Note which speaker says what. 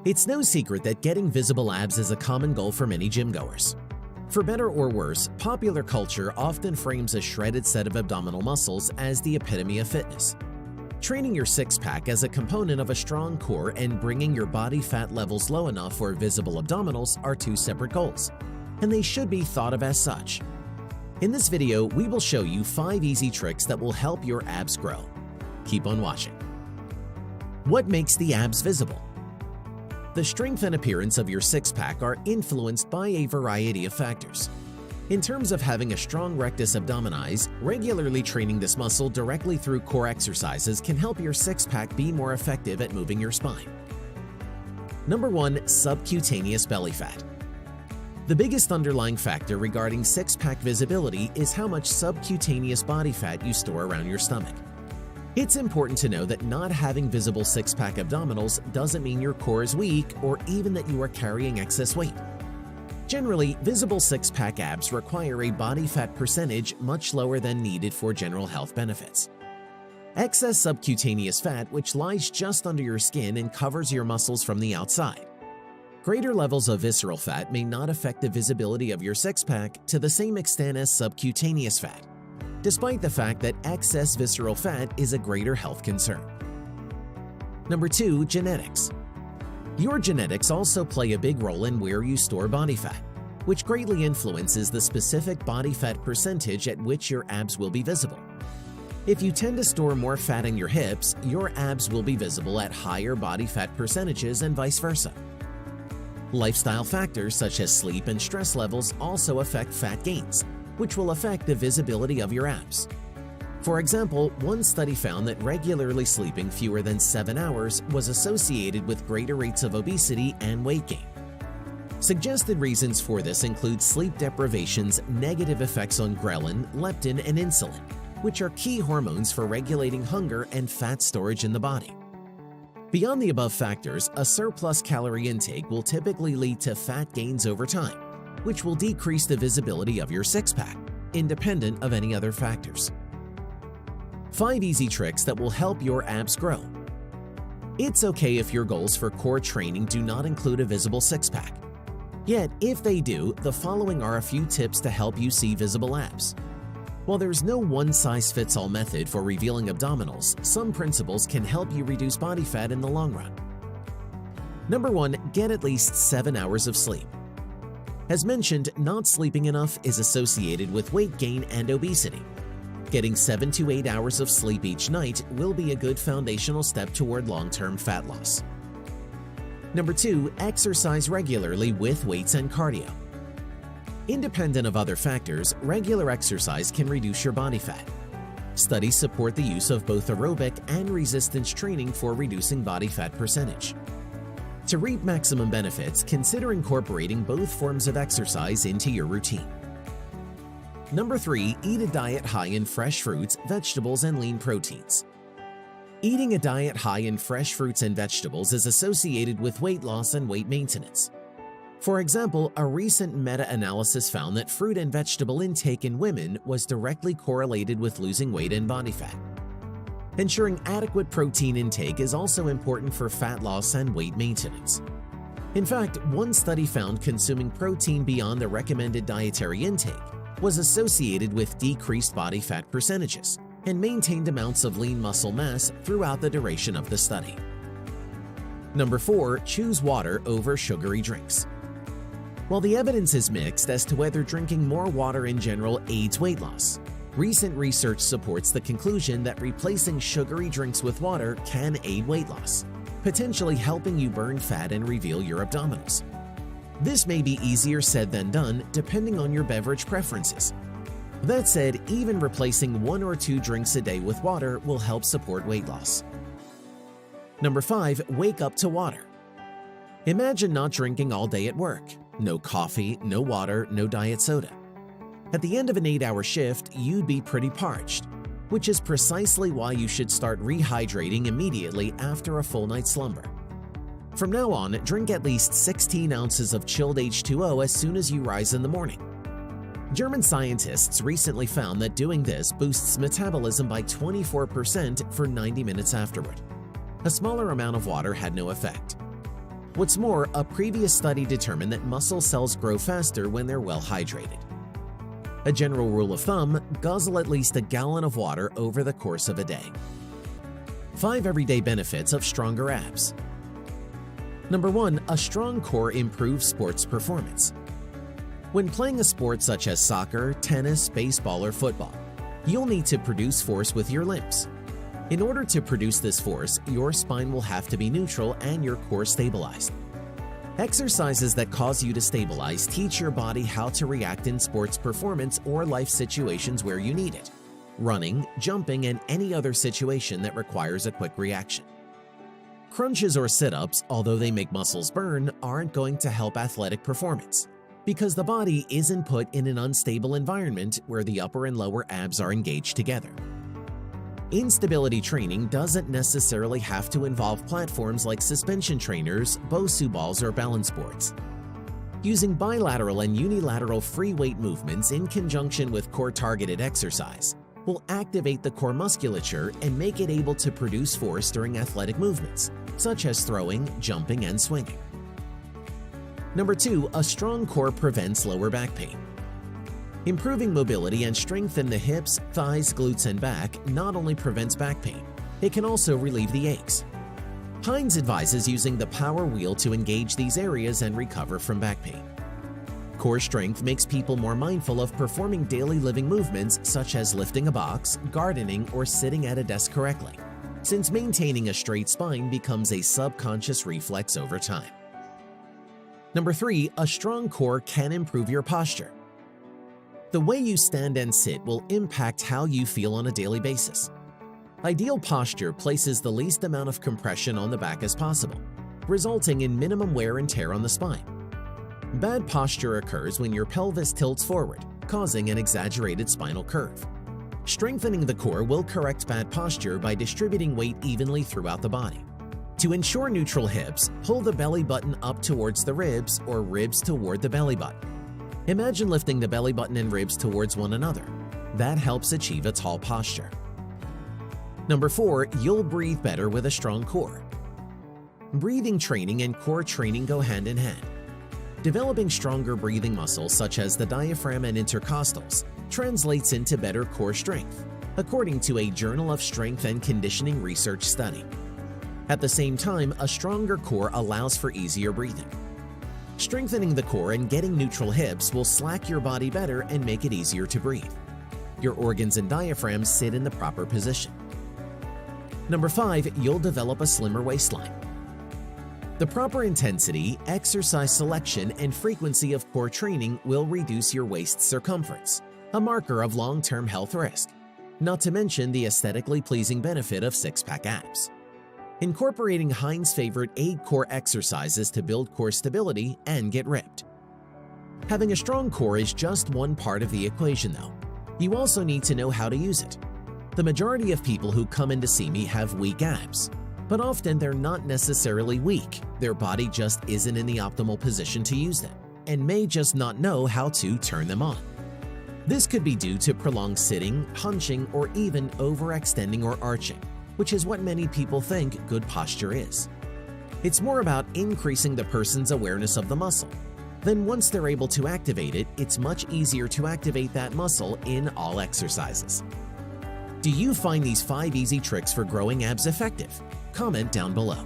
Speaker 1: It's no secret that getting visible abs is a common goal for many gym goers. For better or worse, popular culture often frames a shredded set of abdominal muscles as the epitome of fitness. Training your six-pack as a component of a strong core and bringing your body fat levels low enough for visible abdominals are two separate goals, and they should be thought of as such. In this video, we will show you 5 easy tricks that will help your abs grow. Keep on watching. What makes the abs visible? The strength and appearance of your six-pack are influenced by a variety of factors. In terms of having a strong rectus abdominis, regularly training this muscle directly through core exercises can help your six-pack be more effective at moving your spine. Number 1. Subcutaneous belly fat. The biggest underlying factor regarding six-pack visibility is how much subcutaneous body fat you store around your stomach. It's important to know that not having visible six-pack abdominals doesn't mean your core is weak or even that you are carrying excess weight. Generally, visible six-pack abs require a body fat percentage much lower than needed for general health benefits. Excess subcutaneous fat, which lies just under your skin and covers your muscles from the outside. Greater levels of visceral fat may not affect the visibility of your six-pack to the same extent as subcutaneous fat, despite the fact that excess visceral fat is a greater health concern. Number 2. Genetics. Your genetics also play a big role in where you store body fat, which greatly influences the specific body fat percentage at which your abs will be visible. If you tend to store more fat in your hips, your abs will be visible at higher body fat percentages and vice versa. Lifestyle factors such as sleep and stress levels also affect fat gains, which will affect the visibility of your abs. For example, one study found that regularly sleeping fewer than 7 hours was associated with greater rates of obesity and weight gain. Suggested reasons for this include sleep deprivation's negative effects on ghrelin, leptin, and insulin, which are key hormones for regulating hunger and fat storage in the body. Beyond the above factors, a surplus calorie intake will typically lead to fat gains over time, which will decrease the visibility of your six-pack, independent of any other factors. 5 easy tricks that will help your abs grow. It's okay if your goals for core training do not include a visible six-pack. Yet, if they do, the following are a few tips to help you see visible abs. While there's no one-size-fits-all method for revealing abdominals, some principles can help you reduce body fat in the long run. Number 1. Get at least 7 hours of sleep. As mentioned, not sleeping enough is associated with weight gain and obesity. Getting 7 to 8 hours of sleep each night will be a good foundational step toward long-term fat loss. Number 2. Exercise regularly with weights and cardio. Independent of other factors, regular exercise can reduce your body fat. Studies support the use of both aerobic and resistance training for reducing body fat percentage. To reap maximum benefits, consider incorporating both forms of exercise into your routine. Number 3. Eat a diet high in fresh fruits, vegetables, and lean proteins. Eating a diet high in fresh fruits and vegetables is associated with weight loss and weight maintenance. For example, a recent meta-analysis found that fruit and vegetable intake in women was directly correlated with losing weight and body fat. Ensuring adequate protein intake is also important for fat loss and weight maintenance. In fact, one study found consuming protein beyond the recommended dietary intake was associated with decreased body fat percentages and maintained amounts of lean muscle mass throughout the duration of the study. Number 4. Choose water over sugary drinks. While the evidence is mixed as to whether drinking more water in general aids weight loss, recent research supports the conclusion that replacing sugary drinks with water can aid weight loss, potentially helping you burn fat and reveal your abdominals. This may be easier said than done depending on your beverage preferences. That said, even replacing 1 or 2 drinks a day with water will help support weight loss. Number 5. Wake up to water. Imagine not drinking all day at work. No coffee, no water, no diet soda. At the end of an 8-hour shift, you'd be pretty parched, which is precisely why you should start rehydrating immediately after a full night's slumber. From now on, drink at least 16 ounces of chilled H2O as soon as you rise in the morning. German scientists recently found that doing this boosts metabolism by 24% for 90 minutes afterward. A smaller amount of water had no effect. What's more, a previous study determined that muscle cells grow faster when they're well hydrated. A general rule of thumb, guzzle at least a gallon of water over the course of a day. 5 everyday benefits of stronger abs. Number 1. A strong core improves sports performance. When playing a sport such as soccer, tennis, baseball, or football, you'll need to produce force with your limbs. In order to produce this force, your spine will have to be neutral and your core stabilized. Exercises that cause you to stabilize teach your body how to react in sports performance or life situations where you need it: running, jumping, and any other situation that requires a quick reaction. Crunches or sit-ups, although they make muscles burn, aren't going to help athletic performance, because the body isn't put in an unstable environment where the upper and lower abs are engaged together. Instability training doesn't necessarily have to involve platforms like suspension trainers, Bosu balls, or balance boards. Using bilateral and unilateral free weight movements in conjunction with core-targeted exercise will activate the core musculature and make it able to produce force during athletic movements, such as throwing, jumping, and swinging. Number 2. A strong core prevents lower back pain. Improving mobility and strength in the hips, thighs, glutes, and back not only prevents back pain, it can also relieve the aches. Hines advises using the power wheel to engage these areas and recover from back pain. Core strength makes people more mindful of performing daily living movements such as lifting a box, gardening, or sitting at a desk correctly, since maintaining a straight spine becomes a subconscious reflex over time. Number 3. A strong core can improve your posture. The way you stand and sit will impact how you feel on a daily basis. Ideal posture places the least amount of compression on the back as possible, resulting in minimum wear and tear on the spine. Bad posture occurs when your pelvis tilts forward, causing an exaggerated spinal curve. Strengthening the core will correct bad posture by distributing weight evenly throughout the body. To ensure neutral hips, pull the belly button up towards the ribs or ribs toward the belly button. Imagine lifting the belly button and ribs towards one another. That helps achieve a tall posture. Number 4. You'll breathe better with a strong core. Breathing training and core training go hand in hand. Developing stronger breathing muscles such as the diaphragm and intercostals translates into better core strength, according to a Journal of Strength and Conditioning research study. At the same time, a stronger core allows for easier breathing. Strengthening the core and getting neutral hips will slack your body better and make it easier to breathe. Your organs and diaphragm sit in the proper position. Number 5. You'll develop a slimmer waistline. The proper intensity, exercise selection, and frequency of core training will reduce your waist circumference, a marker of long-term health risk, not to mention the aesthetically pleasing benefit of six-pack abs. Incorporating Hines' favorite 8 core exercises to build core stability and get ripped. Having a strong core is just one part of the equation though. You also need to know how to use it. The majority of people who come in to see me have weak abs, but often they're not necessarily weak. Their body just isn't in the optimal position to use them and may just not know how to turn them on. This could be due to prolonged sitting, hunching, or even overextending or arching, which is what many people think good posture is. It's more about increasing the person's awareness of the muscle. Then once they're able to activate it, it's much easier to activate that muscle in all exercises. Do you find these 5 easy tricks for growing abs effective? Comment down below.